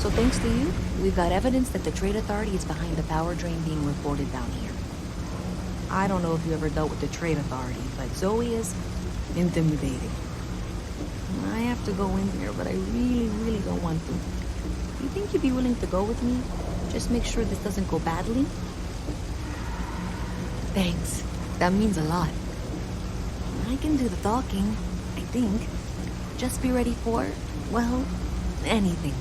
So thanks to you, we've got evidence that the Trade Authority is behind the power drain being reported down here. I don't know if you ever dealt with the Trade Authority, but Zoe is intimidating. I have to go in there, but I really don't want to. You think you'd be willing to go with me? Just make sure this doesn't go badly? Thanks. That means a lot. I can do the talking, I think. Just be ready for, well, anything.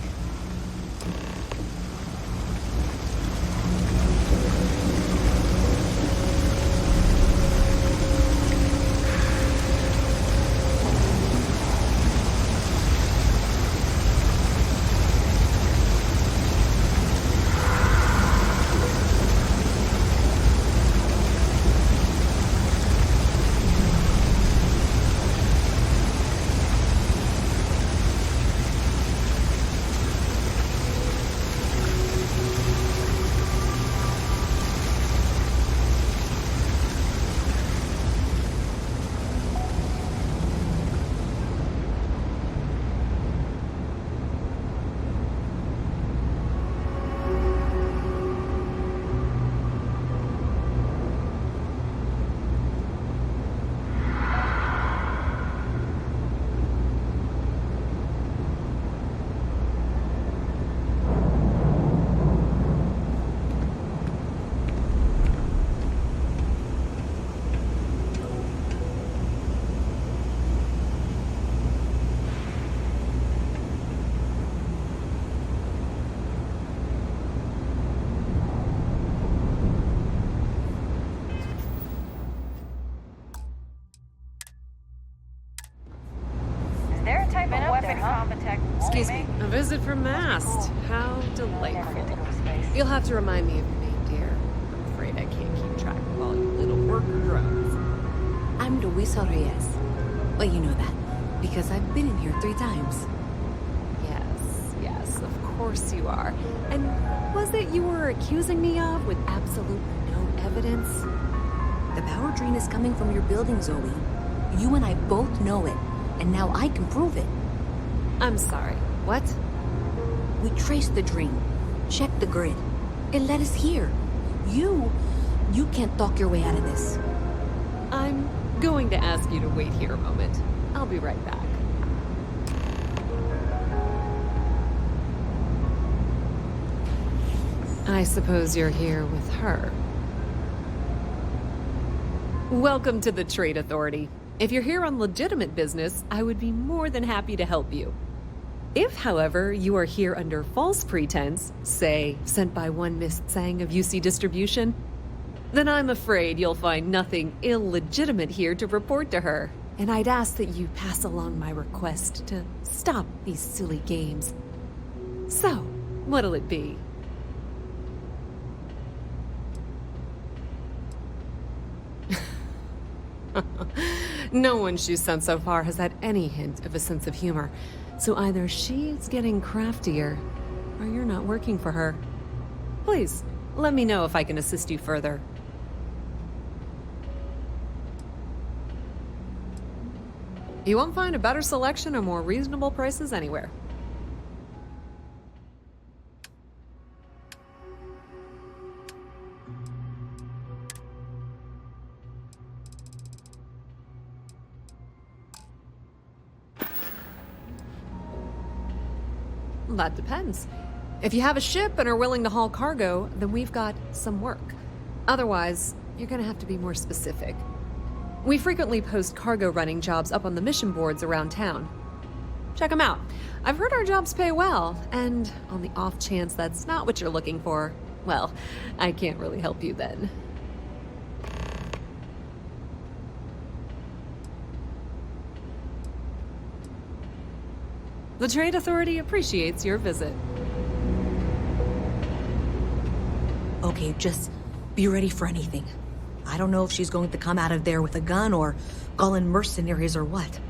Excuse me, a visit from MAST. How delightful. You'll have to remind me of your name, dear. I'm afraid I can't keep track of all you little worker drones. I'm Louisa Reyez. Well, you know that, because I've been in here 3 times. Yes, of course you are. And was it you were accusing me of with absolutely no evidence? The power drain is coming from your building, Zoe. You and I both know it, and now I can prove it. I'm sorry, what? We traced the drain, checked the grid. It led us here. You can't talk your way out of this. I'm going to ask you to wait here a moment. I'll be right back. I suppose you're here with her. Welcome to the Trade Authority. If you're here on legitimate business, I would be more than happy to help you. If, however, you are here under false pretense, say, sent by one Miss Tsang of UC Distribution, then I'm afraid you'll find nothing illegitimate here to report to her, and I'd ask that you pass along my request to stop these silly games. So, what'll it be? No one she's sent so far has had any hint of a sense of humor. So either she's getting craftier, or you're not working for her. Please, let me know if I can assist you further. You won't find a better selection or more reasonable prices anywhere. That depends. If you have a ship and are willing to haul cargo, then we've got some work. Otherwise, you're gonna have to be more specific. We frequently post cargo running jobs up on the mission boards around town. Check them out. I've heard our jobs pay well, and on the off chance that's not what you're looking for, well, I can't really help you then. The Trade Authority appreciates your visit. Okay, just be ready for anything. I don't know if she's going to come out of there with a gun or call in mercenaries or what.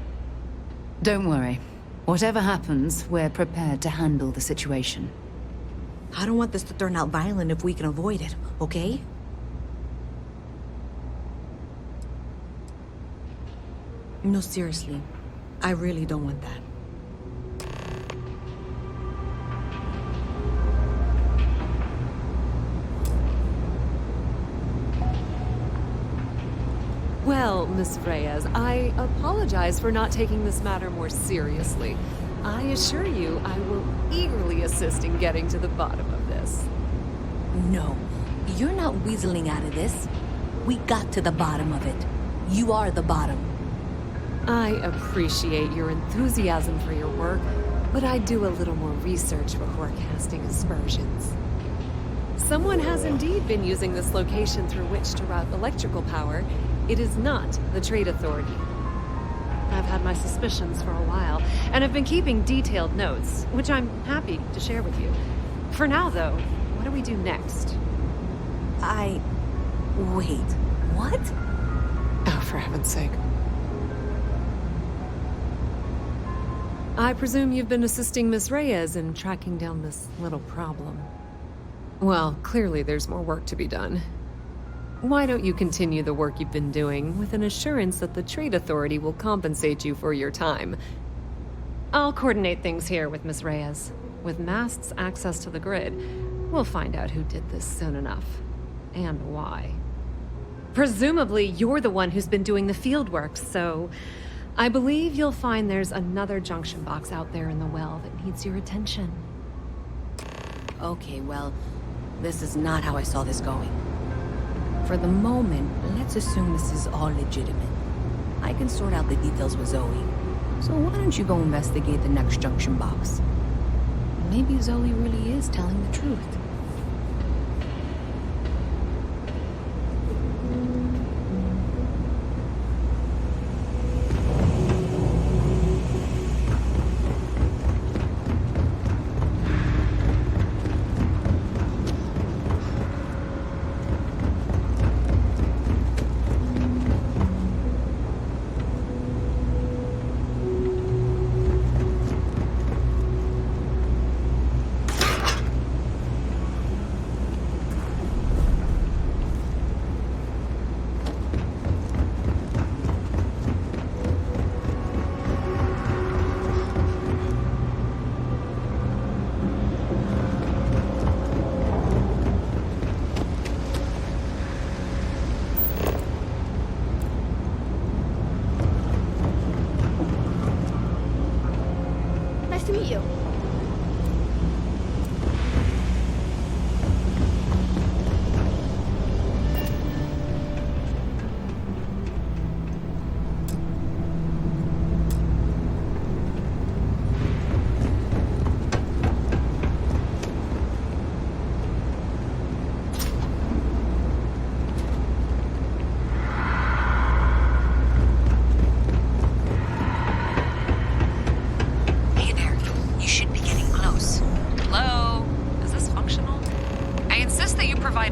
Don't worry. Whatever happens, we're prepared to handle the situation. I don't want this to turn out violent if we can avoid it, okay? No, seriously. I really don't want that. Miss Reyez, I apologize for not taking this matter more seriously. I assure you, I will eagerly assist in getting to the bottom of this. No, you're not weaseling out of this. We got to the bottom of it. You are the bottom. I appreciate your enthusiasm for your work, but I do a little more research before casting aspersions. Someone has indeed been using this location through which to route electrical power. It is not the Trade Authority. I've had my suspicions for a while, and have been keeping detailed notes, which I'm happy to share with you. For now, though, what do we do next? Wait, what? Oh, for heaven's sake. I presume you've been assisting Miss Reyez in tracking down this little problem. Well, clearly there's more work to be done. Why don't you continue the work you've been doing with an assurance that the Trade Authority will compensate you for your time? I'll coordinate things here with Miss Reyez. With MAST's access to the grid, we'll find out who did this soon enough. And why. Presumably, you're the one who's been doing the field work, so I believe you'll find there's another junction box out there in the well that needs your attention. Okay, well, this is not how I saw this going. For the moment, let's assume this is all legitimate. I can sort out the details with Zoe. So why don't you go investigate the next junction box? Maybe Zoe really is telling the truth. To meet you.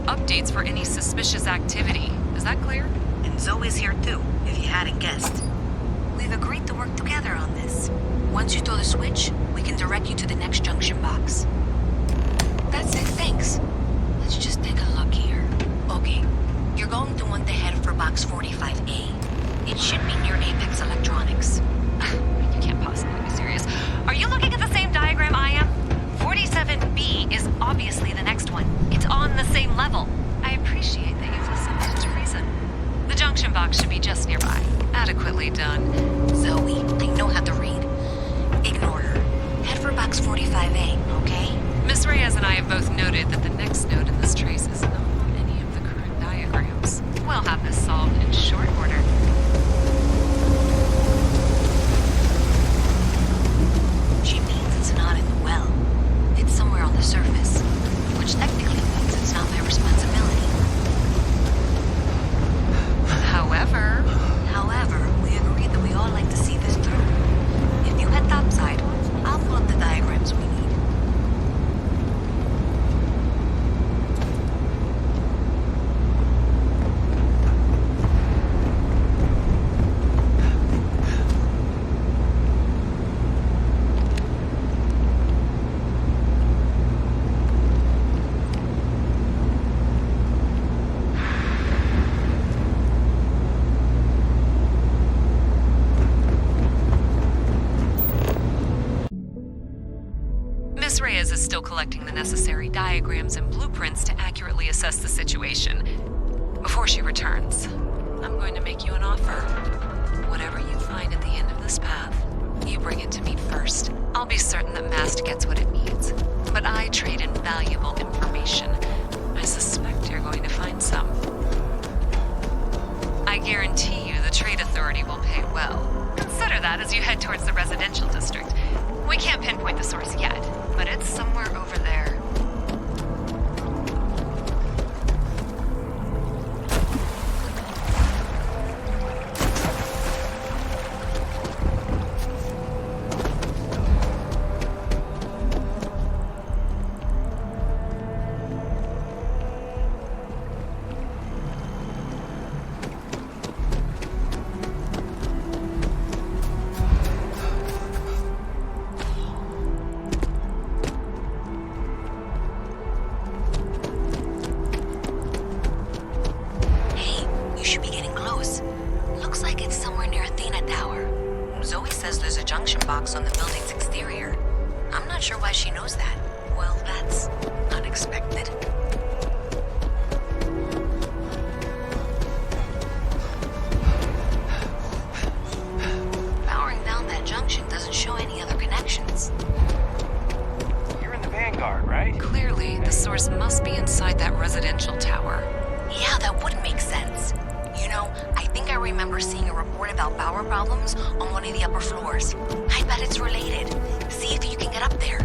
Updates for any suspicious activity. Is that clear? And Zoe's here too, if you hadn't guessed. We've agreed to work together on this. Once you throw the switch, we can direct you to the next junction box. That's it, thanks. Let's just take a look here. Okay, you're going to want to head for box 45A. It should be near Apex Electronics. You can't possibly be serious. Are you looking at the same diagram I am? 47B is obviously the next one. It's on the same level. I appreciate that you've listened to reason. The junction box should be just nearby. Adequately done. Zoe, I know how to read. Ignore her. Head for box 45A, okay? Miss Reyez and I have both noted that the next node in this trace is not on any of the current diagrams. We'll have this solved in short order. She means it's not in the well. It's somewhere on the surface, which technically means it's not my responsibility. However, we agreed that we all like to see this through. If you head topside, I'll pull up the diagrams we need. Reyez is still collecting the necessary diagrams and blueprints to accurately assess the situation. Before she returns, I'm going to make you an offer. Whatever you find at the end of this path, you bring it to me first. I'll be certain that MAST gets what it needs. But I trade in valuable information. I suspect you're going to find some. I guarantee you the Trade Authority will pay well. Consider that as you head towards the residential district. We can't pinpoint the source yet, but it's somewhere over there. On the building's exterior. I'm not sure why she knows that. Well, that's unexpected. Powering down that junction doesn't show any other connections. You're in the Vanguard, right? Clearly, the source must be inside that residential tower. Yeah, that would make sense. You know, I think I remember seeing a report about power problems on one of the upper floors. I bet it's related. See if you can get up there.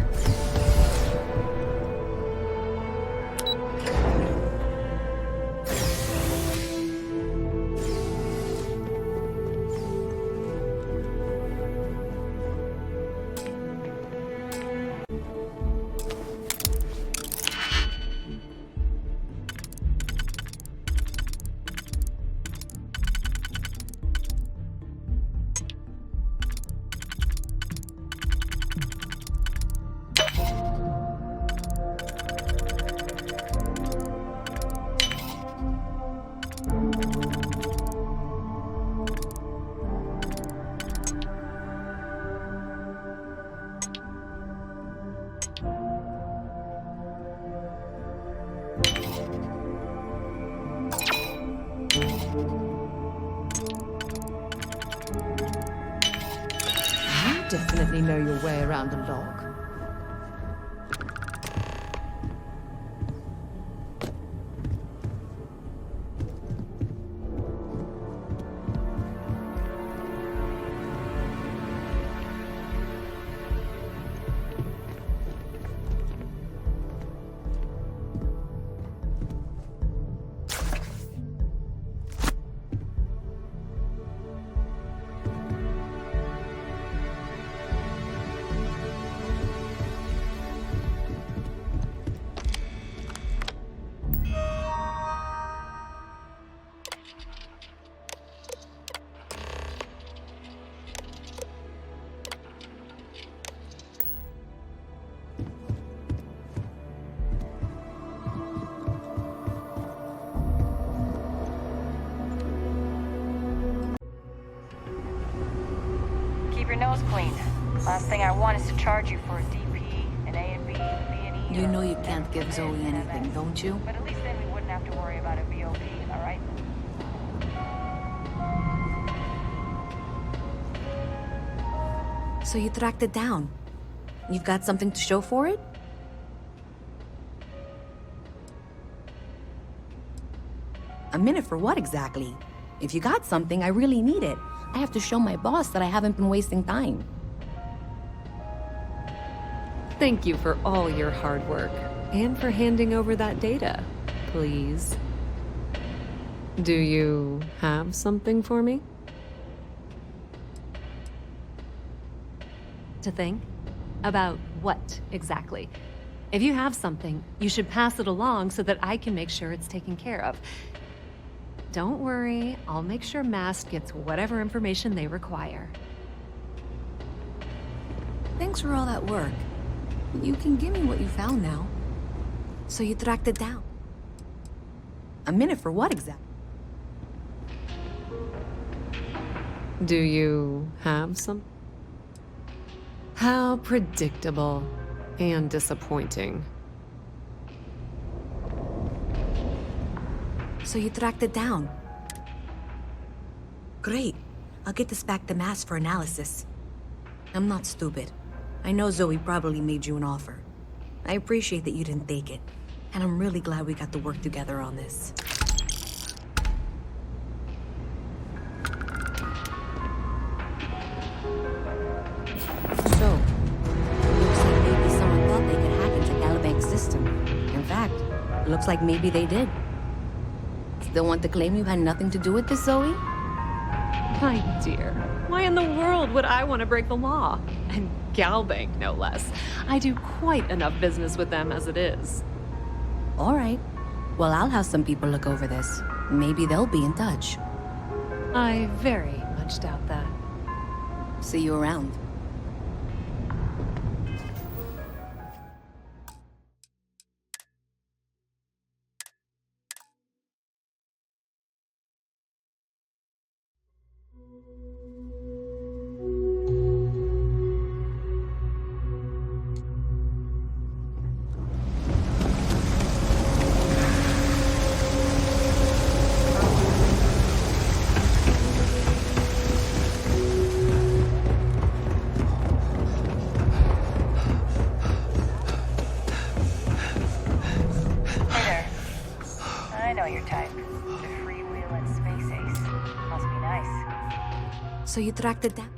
Definitely know your way around a lock. Your nose clean. Last thing I want is to charge you for a DP, an A and B, B and E. You know you can't give Zoe anything, don't you? But at least then we wouldn't have to worry about a VOP, all right? So you tracked it down. You've got something to show for it? A minute for what exactly? If you got something, I really need it. I have to show my boss that I haven't been wasting time. Thank you for all your hard work and for handing over that data, please. Do you have something for me? To think? About what, exactly? If you have something, you should pass it along so that I can make sure it's taken care of. Don't worry, I'll make sure MAST gets whatever information they require. Thanks for all that work. You can give me what you found now. So you tracked it down. A minute for what exactly? Do you have some? How predictable and disappointing. So you tracked it down. Great. I'll get this back to MAST for analysis. I'm not stupid. I know Zoe probably made you an offer. I appreciate that you didn't take it. And I'm really glad we got to work together on this. So, looks like maybe someone thought they could hack into Galabank's system. In fact, looks like maybe they did. Still want to claim you had nothing to do with this, Zoe? My dear, why in the world would I want to break the law? And Galbank, no less. I do quite enough business with them as it is. All right. Well, I'll have some people look over this. Maybe they'll be in touch. I very much doubt that. See you around. I know your type. The freewheeling space ace. Must be nice. So you tracked it down?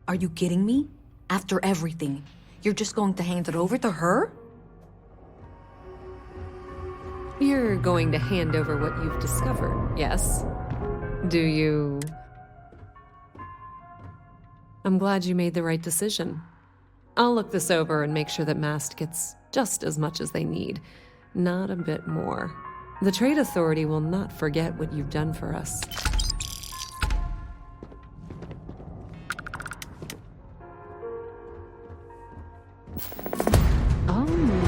Are you kidding me? After everything, you're just going to hand it over to her? You're going to hand over what you've discovered, yes? Do you... I'm glad you made the right decision. I'll look this over and make sure that MAST gets just as much as they need, not a bit more. The Trade Authority will not forget what you've done for us. Oh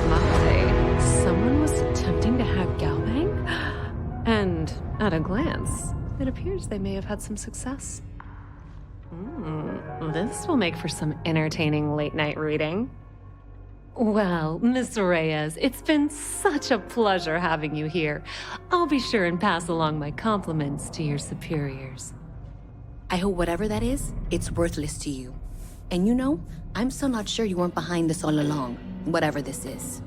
my, someone was attempting to hack Galbank? And at a glance, it appears they may have had some success. This will make for some entertaining late-night reading. Well, Miss Reyez, it's been such a pleasure having you here. I'll be sure and pass along my compliments to your superiors. I hope whatever that is, it's worthless to you. And you know, I'm still not sure you weren't behind this all along, whatever this is.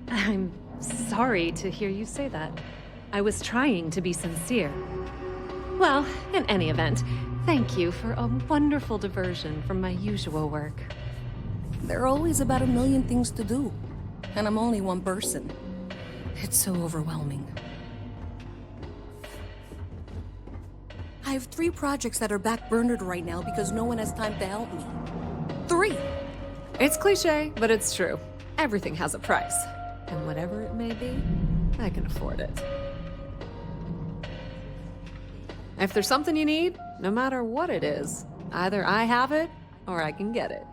I'm sorry to hear you say that. I was trying to be sincere. Well, in any event, thank you for a wonderful diversion from my usual work. There are always about 1 million things to do, and I'm only one person. It's so overwhelming. I have 3 projects that are backburnered right now because no one has time to help me. 3! It's cliche, but it's true. Everything has a price. And whatever it may be, I can afford it. If there's something you need, no matter what it is, either I have it or I can get it.